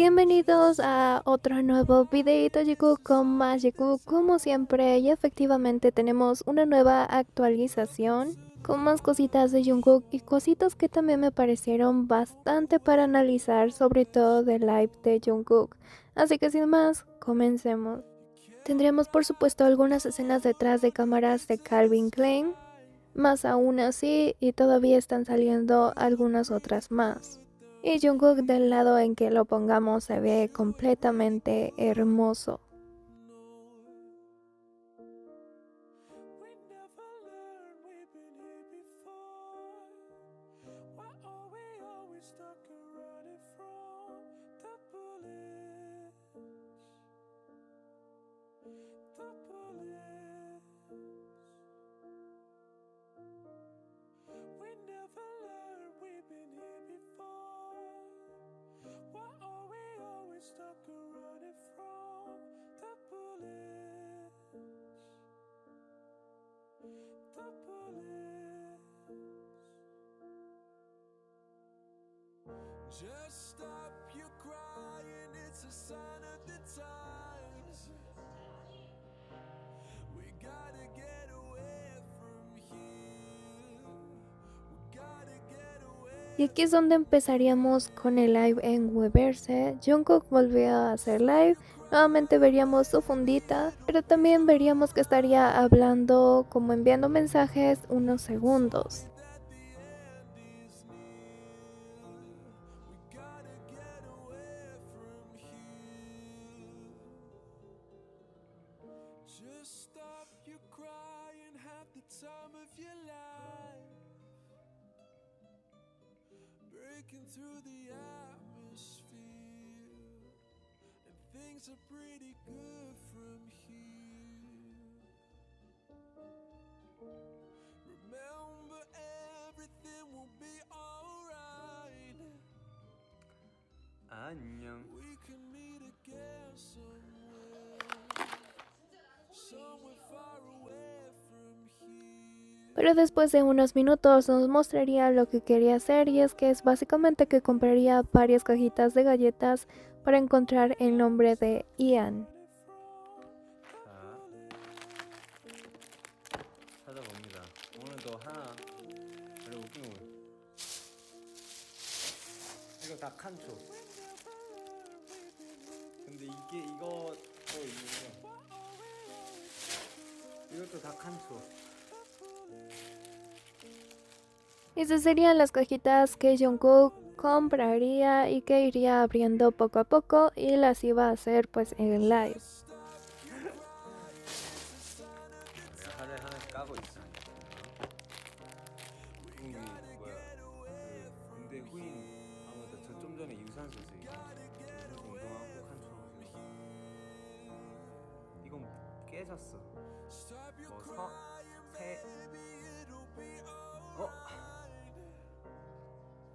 Bienvenidos a otro nuevo videito Jikook con más Jikook como siempre, y efectivamente tenemos una nueva actualización con más cositas de Jungkook y cositas que también me parecieron bastante para analizar, sobre todo del live de Jungkook. Así que sin más, comencemos. Tendremos por supuesto algunas escenas detrás de cámaras de Calvin Klein, más aún así, y todavía están saliendo algunas otras más. Y Jungkook del lado en que lo pongamos se ve completamente hermoso. Just stop your crying, it's a sign of the times. We gotta get away from here. We gotta get away. Y aquí es donde empezaríamos con el live en Weverse. Jungkook volvió a hacer live. Nuevamente veríamos su fundita, pero también veríamos que estaría hablando, como enviando mensajes, unos segundos. Just stop your crying, have the time of your life. Breaking through the atmosphere, and things are pretty good from here. Remember, everything will be alright. 안녕. We can meet again somewhere far away from here. Pero después de unos minutos nos mostraría lo que quería hacer, y es que es básicamente que compraría varias cajitas de galletas para encontrar el nombre de Ian. 자, 찾아봅니다. 오늘도 하나. 그래 웃긴 거. 이거 다 칸초. 근데 이거 또 있는데. 이것도 다 칸초. Esas serían las cajitas que Jungkook compraría y que iría abriendo poco a poco, y las iba a hacer pues en el live. 내가 하나씩 까고 있어. 이게 뭐야? 그 군대 후임 아무도 저 좀 전에 유산소지. 유산소 운동하고 칸초. 이건 깨졌어.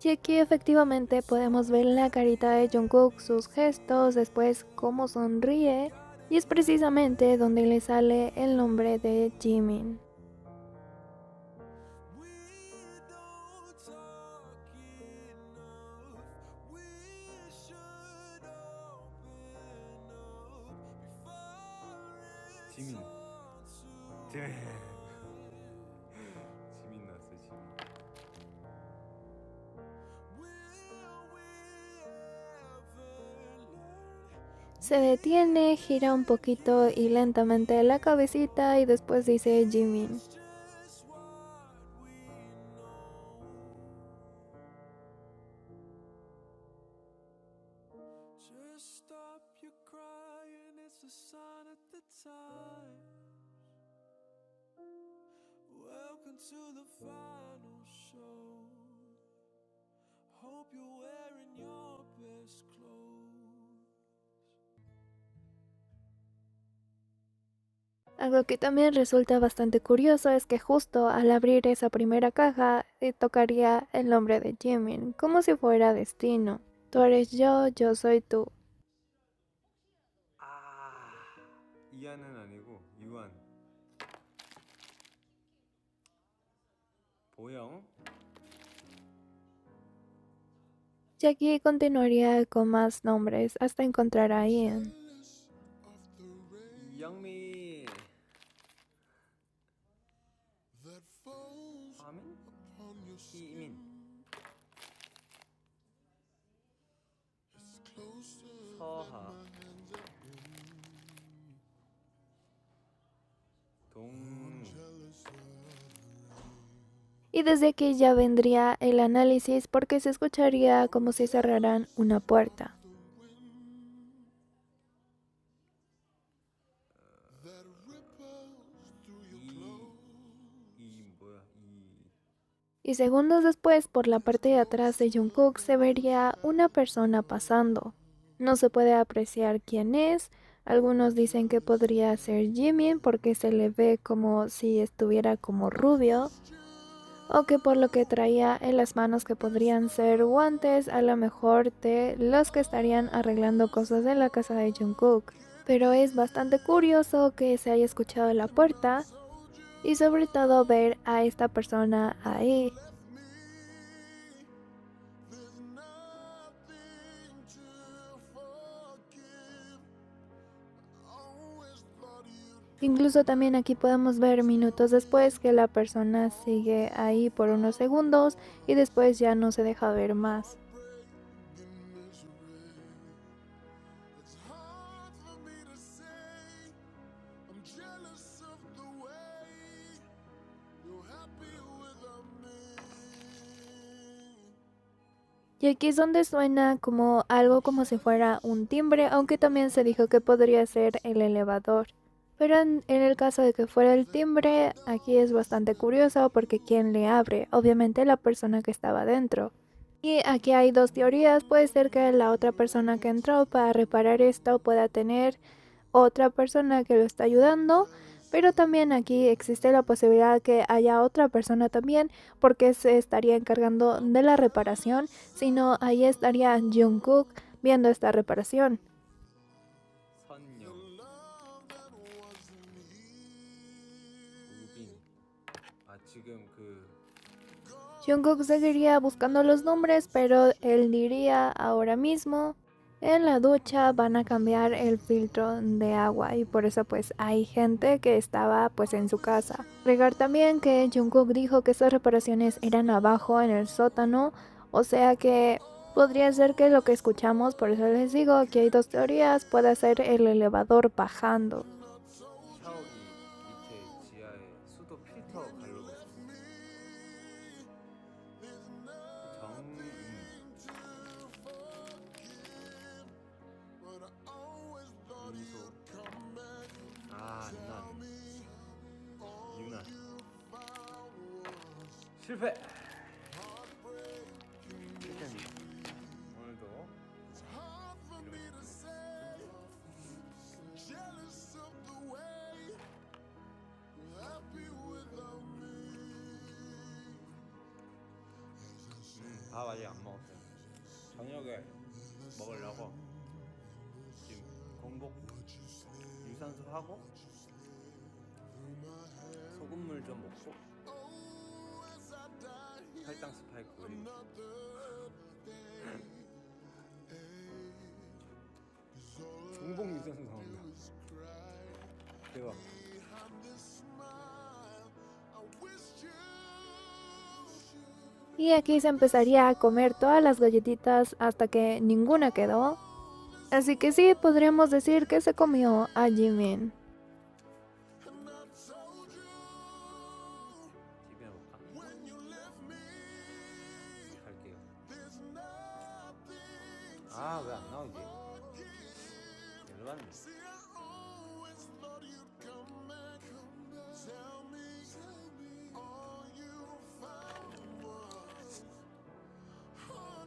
Y aquí efectivamente podemos ver la carita de Jungkook, sus gestos, después cómo sonríe, y es precisamente donde le sale el nombre de Jimin. 지민. 지민. 지민 나왔어 지민. Se detiene, gira un poquito y lentamente la cabecita, y después dice Jimin. Just stop your crying, it's a sign of the times. Welcome to the final show. Hope you're wearing your best clothes. Algo que también resulta bastante curioso es que justo al abrir esa primera caja tocaría el nombre de Jimin, como si fuera destino. Tú eres yo soy tú. 이한은 아니고 유한. 보영. Y aquí continuaría con más nombres hasta encontrar a Ian. 이영미, 하민, 희민, 서하, 동무. Y desde aquí ya vendría el análisis porque se escucharía como si cerraran una puerta. 뭐야 이 Y segundos después, por la parte de atrás de Jungkook se vería una persona pasando. No se puede apreciar quién es. Algunos dicen que podría ser Jimin porque se le ve como si estuviera como rubio. O que por lo que traía en las manos que podrían ser guantes a lo mejor de los que estarían arreglando cosas en la casa de Jungkook. Pero es bastante curioso que se haya escuchado la puerta y sobre todo ver a esta persona ahí. Incluso también aquí podemos ver minutos después que la persona sigue ahí por unos segundos y después ya no se deja ver más. Y aquí es donde suena como algo como si fuera un timbre, aunque también se dijo que podría ser el elevador. Pero en el caso de que fuera el timbre, aquí es bastante curioso porque ¿quién le abre? Obviamente la persona que estaba dentro. Y aquí hay dos teorías, puede ser que la otra persona que entró para reparar esto pueda tener otra persona que lo está ayudando, pero también aquí existe la posibilidad que haya otra persona también porque se estaría encargando de la reparación, sino ahí estaría Jungkook viendo esta reparación. 선영, 우빈. 아 지금 그 Jungkook seguiría buscando los nombres, pero él diría ahora mismo, en la ducha van a cambiar el filtro de agua y por eso pues hay gente que estaba pues en su casa. Agregar también que Jungkook dijo que esas reparaciones eran abajo en el sótano, o sea que podría ser que lo que escuchamos, por eso les digo que hay dos teorías, puede ser el elevador bajando. 샤워기 밑에 지하에 수도 필터 갈르고 있었어. 정인, 민소. 아, 안 나왔네. 유나. 실패. 실패입니다. 오늘도 밥 아직 안 먹었어요. 저녁에 먹으려고 지금 공복 유산소 하고 소금물 좀 먹고 할당 스파이크 올리고 공복 유산소 나온다. 대박. Y aquí se empezaría a comer todas las galletitas hasta que ninguna quedó. Así que sí, podríamos decir que se comió a Jimin. TV 볼까? 갈게요. 아, 왜 안 나오지? 열받네.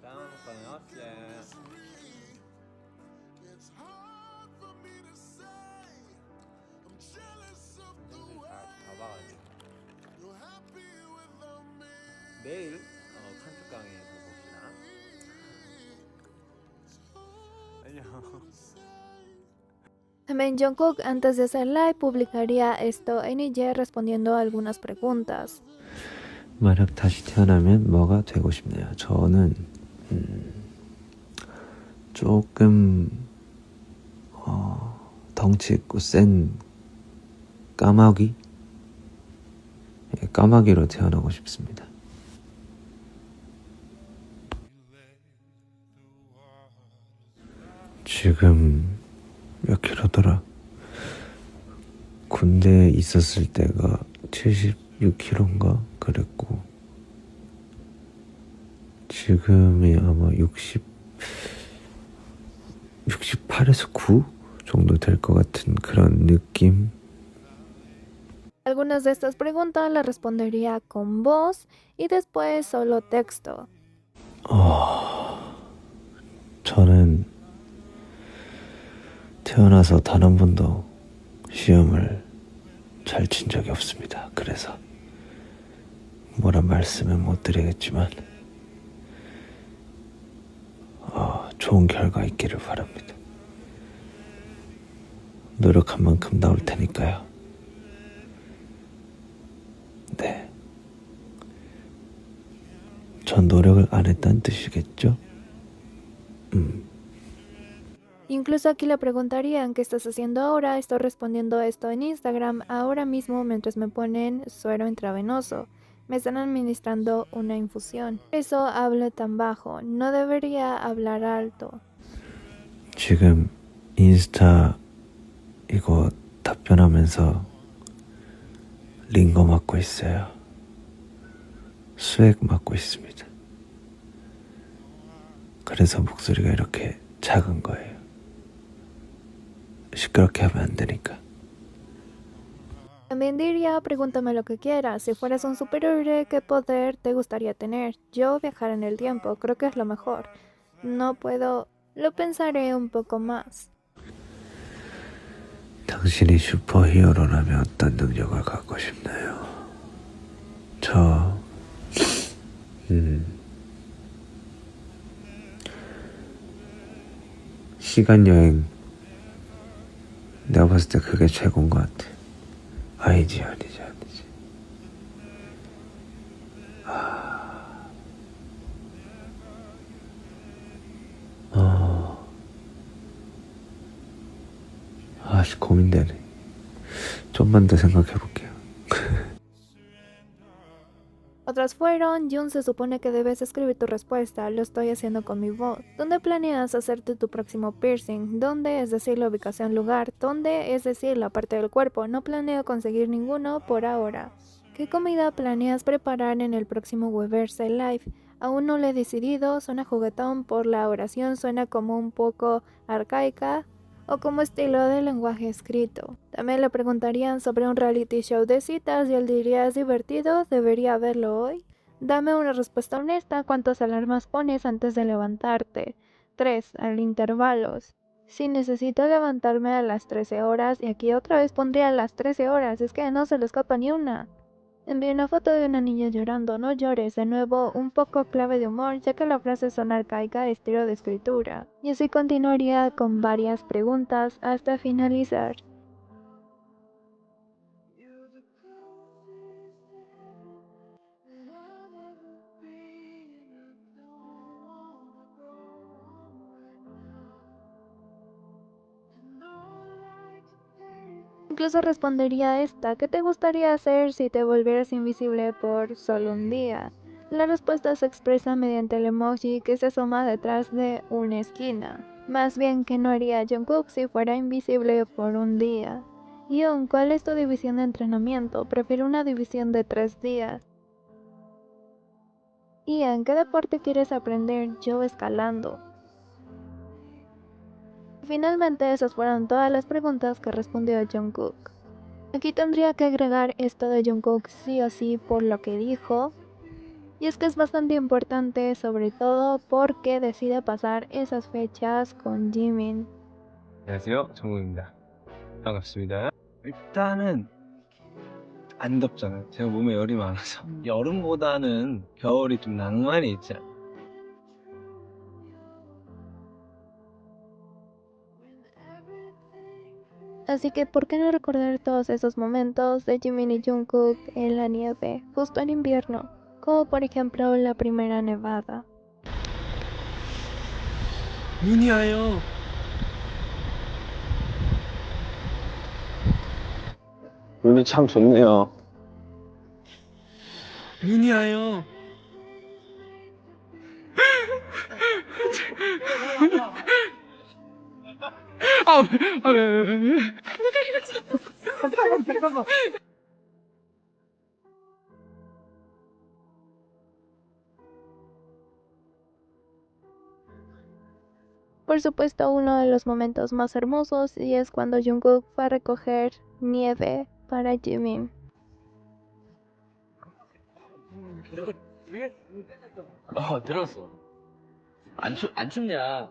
다음 거는 없어요. 선생님들 다 봐봐가지고 내일 칸트 강의에서 봅시다. 안녕. También Jungkook antes de hacer live publicaría esto en IG respondiendo a algunas preguntas. 만약 다시 태어나면 뭐가 되고 싶나요? 저는 조금 덩치 있고 센 까마귀? 예, 까마귀로 태어나고 싶습니다. 지금 몇 킬로더라? 군대에 있었을 때가 76킬로인가 그랬고 지금이 아마 68에서 9 정도 될 것 같은 그런 느낌? Algunas de estas preguntas las respondería con voz y después solo texto. 저는 태어나서 단 한 번도 시험을 잘 친 적이 없습니다. 그래서 뭐라 말씀은 못 드리겠지만 좋은 결과 있기를 바랍니다. 노력한 만큼 나올 테니까요. 네. 전 노력을 안 했다는 뜻이겠죠? Incluso aquí le preguntarían qué estás haciendo ahora. Estoy respondiendo esto en Instagram ahora mismo mientras me ponen suero intravenoso. Me están administrando una infusión. Por eso hablo tan bajo. No debería hablar alto. 지금 인스타 이거 답변하면서 링거 맞고 있어요. 수액 맞고 있습니다. 그래서 목소리가 이렇게 작은 거예요. 시끄럽게 하면 안 되니까. También diría, pregúntame lo que quieras. Si fueras un superhéroe, ¿qué poder te gustaría tener? Yo viajar en el tiempo, creo que es lo mejor. No puedo... Lo pensaré un poco más. 당신이 슈퍼히어로라면 어떤 능력을 갖고 싶나요? 저... 시간여행 내가 봤을 때 그게 최고인 것 같아. 아니지. 고민되네. 좀만 더 생각해볼게요. Otras fueron, Jun, se supone que debes escribir tu respuesta, lo estoy haciendo con mi voz. ¿Dónde planeas hacerte tu próximo piercing? ¿Dónde? Es decir, la ubicación, lugar. ¿Dónde? Es decir, la parte del cuerpo. No planeo conseguir ninguno por ahora. ¿Qué comida planeas preparar en el próximo Weverse Live? Aún no lo he decidido, suena juguetón por la oración, suena como un poco arcaica o como estilo de lenguaje escrito. También le preguntarían sobre un reality show de citas y él diría, ¿es divertido? ¿Debería verlo hoy? Dame una respuesta honesta. ¿Cuántas alarmas pones antes de levantarte? 3. Al intervalos. Si necesito levantarme a las 13 horas, y aquí otra vez pondría a las 13 horas, es que no se le escapa ni una. Envié una foto de una niña llorando, no llores, de nuevo un poco clave de humor, ya que la frase son arcaica, estilo de escritura. Y así continuaría con varias preguntas hasta finalizar. Incluso respondería a esta, ¿qué te gustaría hacer si te volvieras invisible por solo un día? La respuesta se expresa mediante el emoji que se asoma detrás de una esquina. Más bien, ¿qué no haría Jungkook si fuera invisible por un día? Yoon, ¿cuál es tu división de entrenamiento? Prefiero una división de 3 días. Ian, ¿qué deporte quieres aprender? Yo escalando. Finalmente esas fueron todas las preguntas que respondió Jungkook. Aquí tendría que agregar esto de Jungkook sí o sí por lo que dijo. Y es que es bastante importante, sobre todo porque decide pasar esas fechas con Jimin. 안녕하세요, 정국입니다. 반갑습니다. 일단은 안 덥잖아요. 제가 몸에 열이 많아서 여름보다는 겨울이 좀 낭만이 있지 않아요? Así que, ¿por qué no recordar todos esos momentos de Jimin y Jungkook en la nieve, justo en invierno? Como por ejemplo la primera nevada. 미니아요. 눈이 참 좋네요. 미니아요. 왜? 잠깐만. Por supuesto, uno de los momentos más hermosos y es cuando Jungkook va a recoger nieve para Jimin. 들었어. 안 춥냐?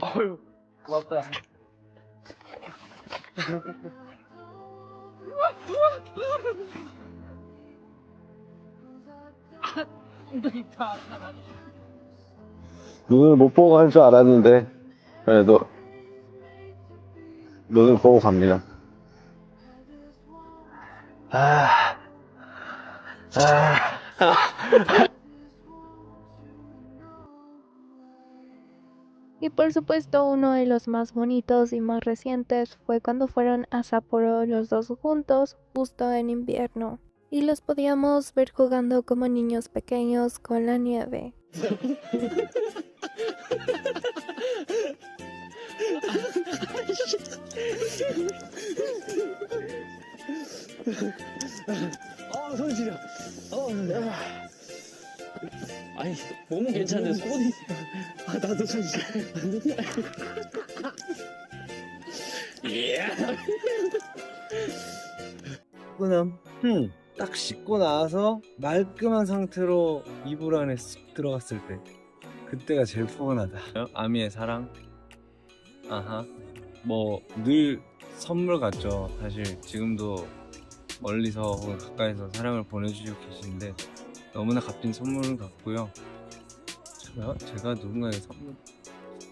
어휴, 고맙다. 눈을 못 보고 갈 줄 알았는데 그래도 눈을 보고 갑니다. Y por supuesto, uno de los más bonitos y más recientes fue cuando fueron a Sapporo los dos juntos, justo en invierno. Y los podíamos ver jugando como niños pequeños con la nieve. 손 시려. 아니, 몸은 괜찮은데 손이. 나도 손 시려. 씻고 딱 씻고 나와서 말끔한 상태로 이불 안에 쑥 들어갔을 때 그때가 제일 포근하다. 아미의 사랑. 아하. 뭐 늘 선물 같죠. 사실 지금도 멀리서 혹은 가까이서 사랑을 보내주시고 계시는데 너무나 값진 선물 같고요. 제가 누군가에게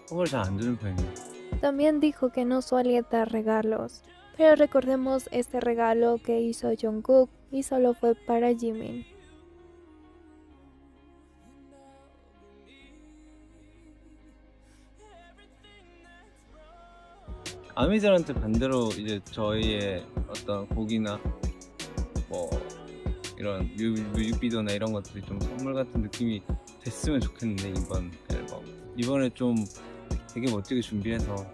선물 잘 안 주는 편이에요. También dijo que no solía dar regalos, pero recordemos este regalo que hizo Jungkook y solo fue para Jimin. 아미들한테 반대로 이제 저희의 어떤 곡이나 뭐 이런 뮤직비디오나 이런 것들이 좀 선물 같은 느낌이 됐으면 좋겠는데 이번 앨범 이번에 좀 되게 멋지게 준비해서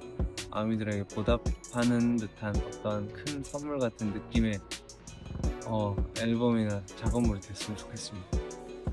아미들에게 보답하는 듯한 어떤 큰 선물 같은 느낌의 앨범이나 작업물이 됐으면 좋겠습니다.